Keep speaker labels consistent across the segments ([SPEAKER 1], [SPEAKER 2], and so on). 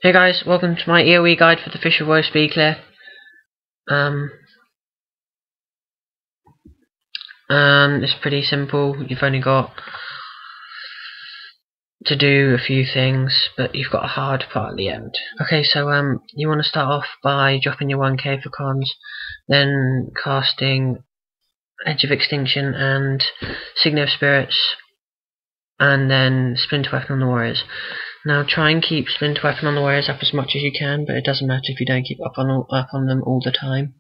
[SPEAKER 1] Hey guys, welcome to my EoE guide for the Fisher Voice Be Clear. It's pretty simple. You've only got to do a few things, but you've got a hard part at the end. Okay, so you want to start off by dropping your 1k for cons, then casting Edge of Extinction and Signal of Spirits, and then Splinter Weapon on the Warriors. Now try and keep Splinter Weapon on the Warriors up as much as you can, but it doesn't matter if you don't keep up on them all the time.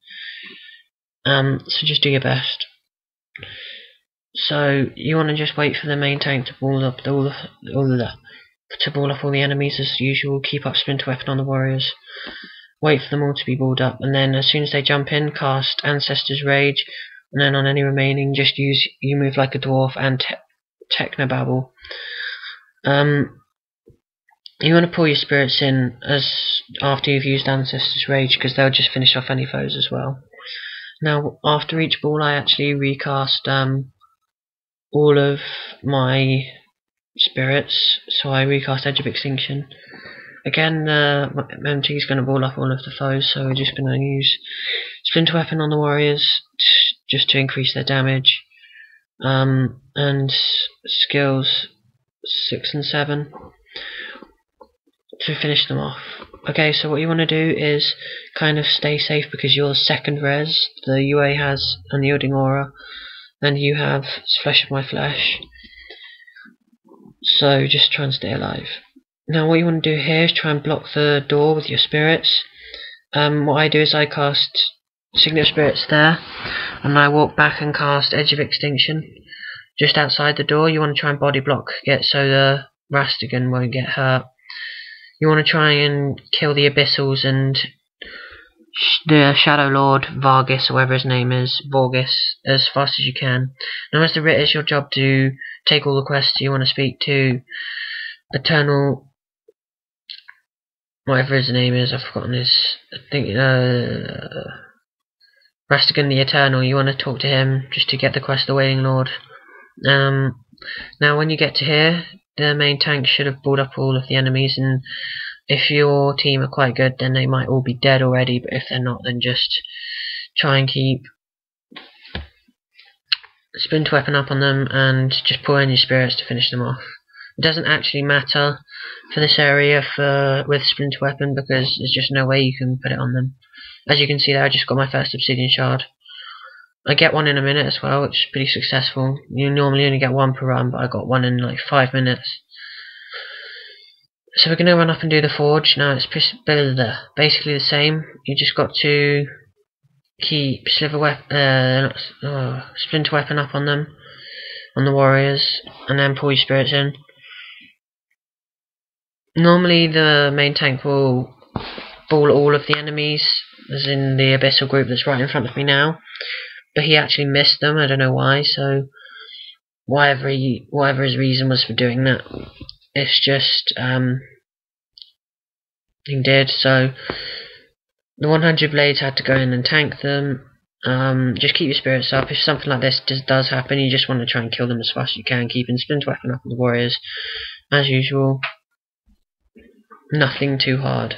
[SPEAKER 1] So just do your best. So you want to just wait for the main tank to ball up all the enemies as usual. Keep up Splinter Weapon on the Warriors. Wait for them all to be balled up, and then as soon as they jump in, cast Ancestor's Rage, and then on any remaining, just use You Move Like a Dwarf and Technobabble. You want to pull your spirits in after you've used Ancestor's Rage, because they'll just finish off any foes as well. Now, after each ball, I actually recast all of my spirits, so I recast Edge of Extinction. Again, MT is going to ball up all of the foes, so we're just going to use Splinter Weapon on the Warriors just to increase their damage, and skills 6 and 7 to finish them off. Okay, so what you want to do is kind of stay safe because you're second res, the UA has Unyielding Aura, and you have Flesh of My Flesh. So just try and stay alive. Now what you want to do here is try and block the door with your spirits. What I do is I cast Signal of Spirits there, and I walk back and cast Edge of Extinction just outside the door. You want to try and body block it so the Rastigan won't get hurt. You want to try and kill the Abyssals and the Shadow Lord, Vargas, or whatever his name is, Vorgis, as fast as you can. Now as the Writ, it's your job to take all the quests. You want to speak to Eternal, whatever his name is, I've forgotten his, I think, Rastigan the Eternal. You want to talk to him just to get the quest, the Wailing Lord. Now when you get to here, the main tank should have balled up all of the enemies, and if your team are quite good, then they might all be dead already, but if they're not, then just try and keep Splinter Weapon up on them and just pull in your spirits to finish them off. It doesn't actually matter for this area with Splinter Weapon because there's just no way you can put it on them. As you can see there, I just got my first Obsidian Shard. I get one in a minute as well, which is pretty successful. You normally only get one per run, but I got one in like 5 minutes. So we're going to run up and do the Forge. Now it's basically the same. You just got to keep Splinter Weapon up on them, on the Warriors, and then pull your spirits in. Normally the main tank will ball all of the enemies, as in the Abyssal group that's right in front of me now. But he actually missed them, I don't know why, so whatever his reason was for doing that, it's just he did. So the 100 blades had to go in and tank them. Just keep your spirits up. If something like this does happen, you just want to try and kill them as fast as you can, keeping Splinter Weapon up on the Warriors as usual. Nothing too hard.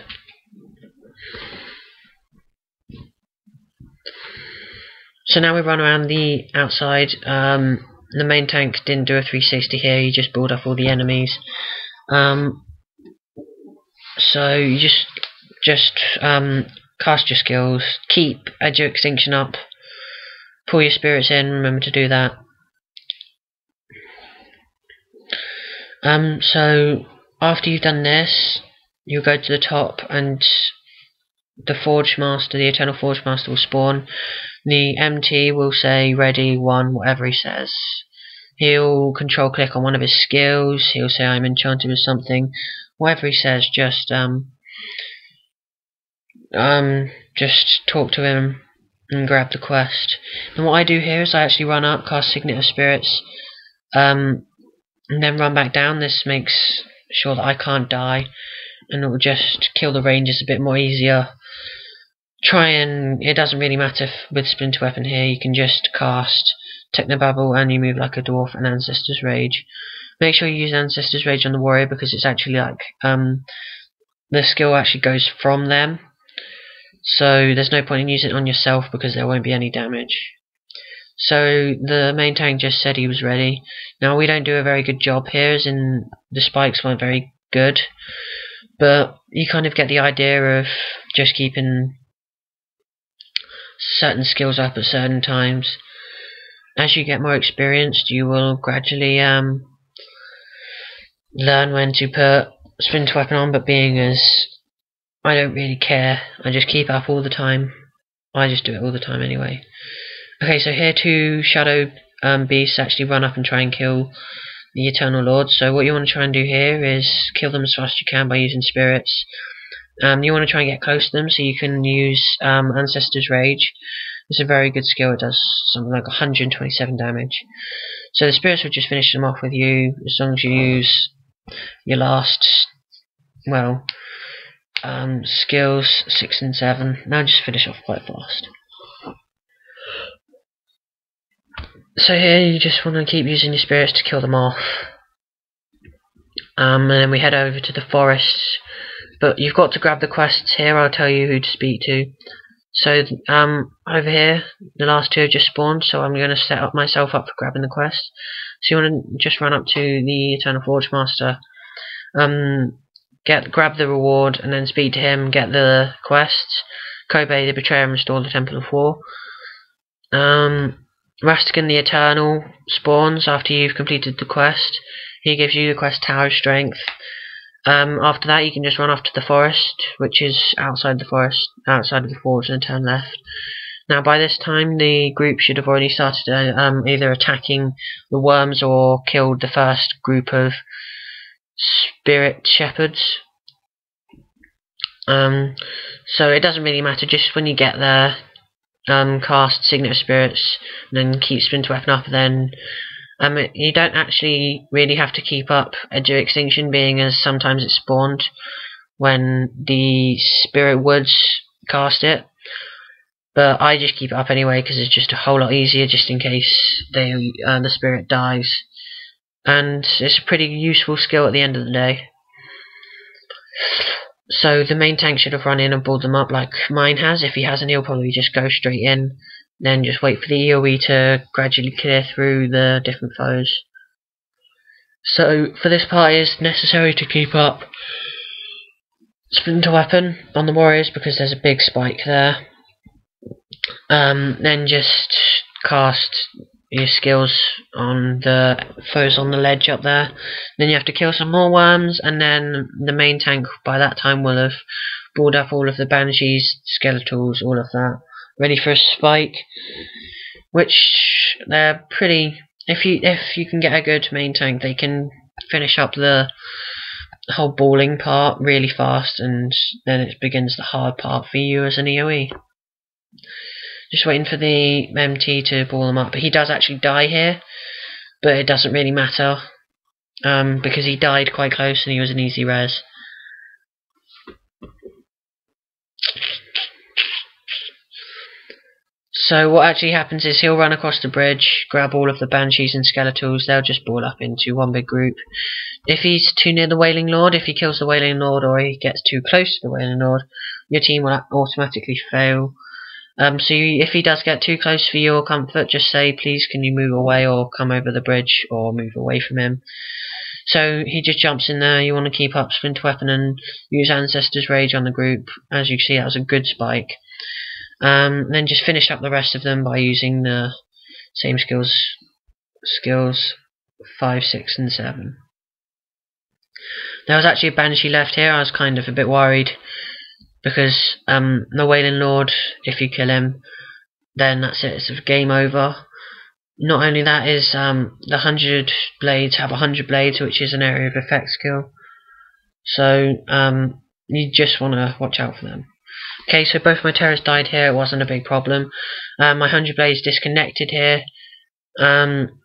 [SPEAKER 1] So now we run around the outside. The main tank didn't do a 360 here, he just balled up all the enemies. So you just cast your skills, keep Edge of Extinction up, pull your spirits in, remember to do that. So after you've done this, you'll go to the top and the Forge Master, the Eternal Forge Master will spawn. The MT will say ready, 1, whatever he says. He'll control click on one of his skills, he'll say I'm enchanted with something. Whatever he says, just talk to him and grab the quest. And what I do here is I actually run up, cast Signet of Spirits, and then run back down. This makes sure that I can't die, and it will just kill the Rangers a bit more easier. It doesn't really matter with Splinter Weapon here, you can just cast Technobabble and You Move Like a Dwarf and Ancestor's Rage. Make sure you use Ancestor's Rage on the Warrior because it's actually like the skill actually goes from them. So there's no point in using it on yourself because there won't be any damage. So the main tank just said he was ready. Now we don't do a very good job here, as in the spikes weren't very good. But you kind of get the idea of just keeping certain skills up at certain times. As you get more experienced, you will gradually learn when to put sprint weapon on, but being as I don't really care, I just keep up all the time. I just do it all the time anyway. Okay, so here two shadow beasts actually run up and try and kill the Eternal Lord. So what you want to try and do here is kill them as fast as you can by using spirits. You want to try and get close to them so you can use Ancestor's Rage. It's a very good skill. It does something like 127 damage. So the spirits will just finish them off with you as long as you use your last, well, skills 6 and 7. Now just finish off quite fast. So here you just want to keep using your spirits to kill them off. And then we head over to the forest. But you've got to grab the quests here. I'll tell you who to speak to. So over here, the last two have just spawned, so I'm going to set up myself up for grabbing the quest. So you want to just run up to the Eternal Forge Master, grab the reward, and then speak to him, get the quests. Kobe the Betrayer and restore the Temple of War. Rastigan the Eternal spawns after you've completed the quest. He gives you the quest Tower of Strength. After that you can just run off to the forest, which is outside the forest, outside of the forge, and turn left. Now by this time the group should have already started either attacking the worms or killed the first group of spirit shepherds. So it doesn't really matter, just when you get there, cast Signet of Spirits, and then keep Splinter Weapon up, then you don't actually really have to keep up Edge of Extinction, being as sometimes it's spawned when the Spirit Woods cast it. But I just keep it up anyway because it's just a whole lot easier, just in case the spirit dies. And it's a pretty useful skill at the end of the day. So the main tank should have run in and pulled them up like mine has. If he hasn't, he'll probably just go straight in. Then just wait for the EoE to gradually clear through the different foes. So for this part it's necessary to keep up Splinter Weapon on the warriors because there's a big spike there. Then just cast your skills on the foes on the ledge up there. Then you have to kill some more worms, and then the main tank by that time will have brought up all of the banshees, skeletals, all of that, ready for a spike. Which they're pretty. If you can get a good main tank, they can finish up the whole balling part really fast, and then it begins the hard part for you as an EoE. Just waiting for the MT to ball them up, but he does actually die here, but it doesn't really matter because he died quite close and he was an easy res. So what actually happens is he'll run across the bridge, grab all of the banshees and skeletals, they'll just ball up into one big group. If he's too near the Wailing Lord, if he kills the Wailing Lord or he gets too close to the Wailing Lord, your team will automatically fail. If he does get too close for your comfort, just say, please can you move away or come over the bridge or move away from him. So he just jumps in there. You want to keep up Splinter Weapon and use Ancestor's Rage on the group. As you see, that was a good spike. Then just finish up the rest of them by using the same skills 5, 6 and 7. There was actually a Banshee left here. I was kind of a bit worried, because the Wailing Lord, if you kill him, then that's it, it's a game over. Not only that is the 100 blades have 100 blades, which is an area of effect skill. So you just want to watch out for them. Okay, so both my terrorists died here, it wasn't a big problem. My 100 blades disconnected here.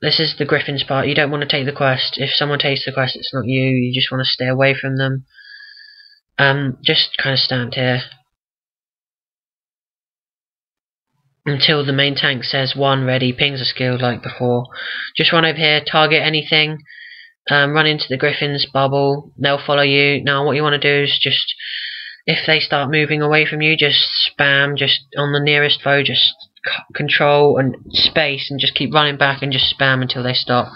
[SPEAKER 1] This is the Griffin's part, you don't want to take the quest. If someone takes the quest, it's not you, you just want to stay away from them. Just kind of stand here until the main tank says 1 ready, pings a skill like before. Just run over here, target anything, run into the Griffin's bubble. They'll follow you. Now what you want to do is just, if they start moving away from you, just spam, just on the nearest foe, just control and space and just keep running back and just spam until they stop.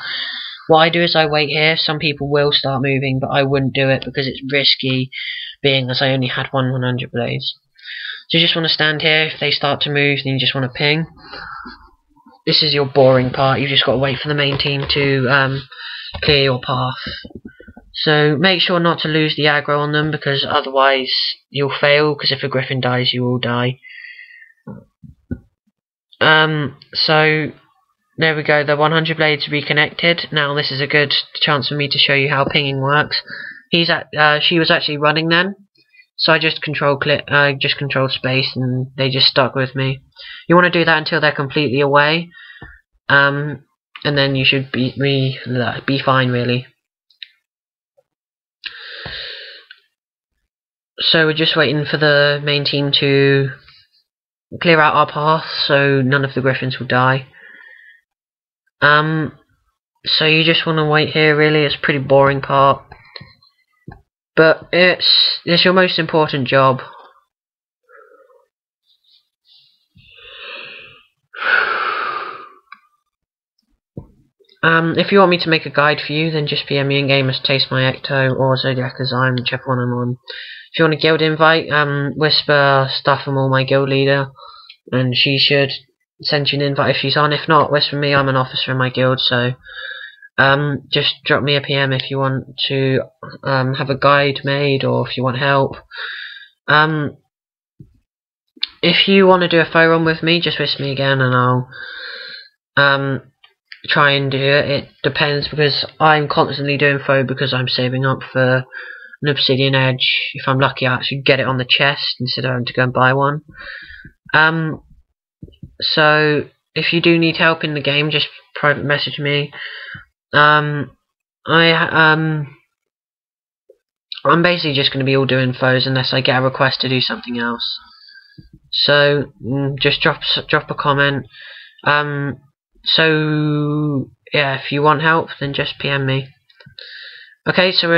[SPEAKER 1] What I do is I wait here. Some people will start moving, but I wouldn't do it because it's risky, being as I only had 100 blades. So you just want to stand here. If they start to move, then you just want to ping. This is your boring part. You've just got to wait for the main team to clear your path. So make sure not to lose the aggro on them, because otherwise you'll fail, because if a Griffin dies, you will die. So there we go, the 100 blades reconnected. Now this is a good chance for me to show you how pinging works. She was actually running then, so I just controlled space and they just stuck with me. You want to do that until they're completely away, and then you should be fine really. So we're just waiting for the main team to clear out our path so none of the Griffins will die. So you just want to wait here really. It's a pretty boring part, but it's your most important job. If you want me to make a guide for you, then just PM me in game as Taste My Ecto or Zodiac as I'm, whichever one I'm on. If you want a guild invite, whisper Stuff and all my guild leader, and she should send you an invite if she's on. If not, whisper me, I'm an officer in my guild, so just drop me a PM if you want to have a guide made, or if you want help. If you want to do a foe run with me, just whisper me again and I'll try and do it. It depends, because I'm constantly doing foe because I'm saving up for an obsidian edge. If I'm lucky, I actually get it on the chest instead of having to go and buy one. So if you do need help in the game, just private message me. I'm basically just going to be all doing foes unless I get a request to do something else. So just drop a comment. So yeah, if you want help, then just PM me. Okay, so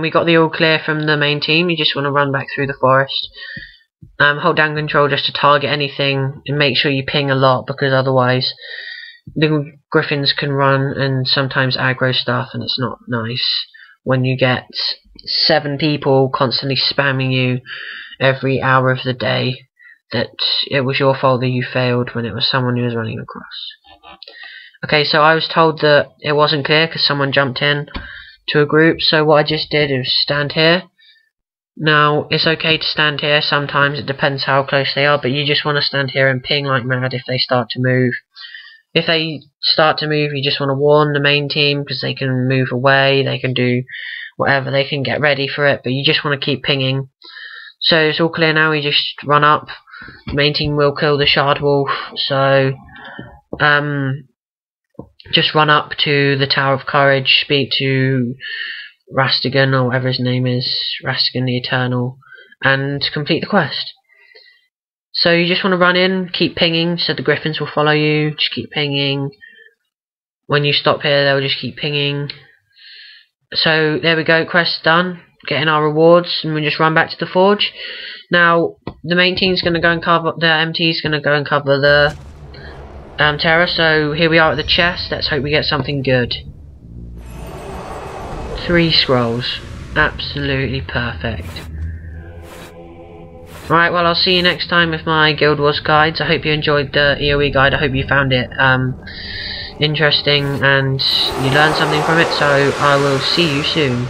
[SPEAKER 1] we got the all clear from the main team. You just want to run back through the forest. Hold down control just to target anything, and make sure you ping a lot, because otherwise the Griffins can run and sometimes aggro stuff, and it's not nice when you get 7 people constantly spamming you every hour of the day that it was your fault that you failed when it was someone who was running across. Okay, so I was told that it wasn't clear because someone jumped in to a group, so what I just did is stand here. Now, it's okay to stand here sometimes, it depends how close they are, but you just want to stand here and ping like mad if they start to move. If they start to move, you just want to warn the main team, because they can move away, they can do whatever, they can get ready for it, but you just want to keep pinging. So it's all clear now, we just run up. The main team will kill the Shard Wolf, so just run up to the Tower of Courage, speak to Rastigan, or whatever his name is, Rastigan the Eternal, and complete the quest. So you just want to run in, keep pinging, so the Griffins will follow you, just keep pinging. When you stop here, they'll just keep pinging. So there we go, quest done, getting our rewards, and we just run back to the forge. Now, the main team's going to go and cover, the MT's going to go and cover the Terror, so here we are at the chest. Let's hope we get something good. 3 scrolls. Absolutely perfect. Right, well, I'll see you next time with my Guild Wars guides. I hope you enjoyed the EoE guide. I hope you found it interesting and you learned something from it, so I will see you soon.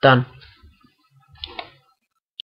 [SPEAKER 1] Done.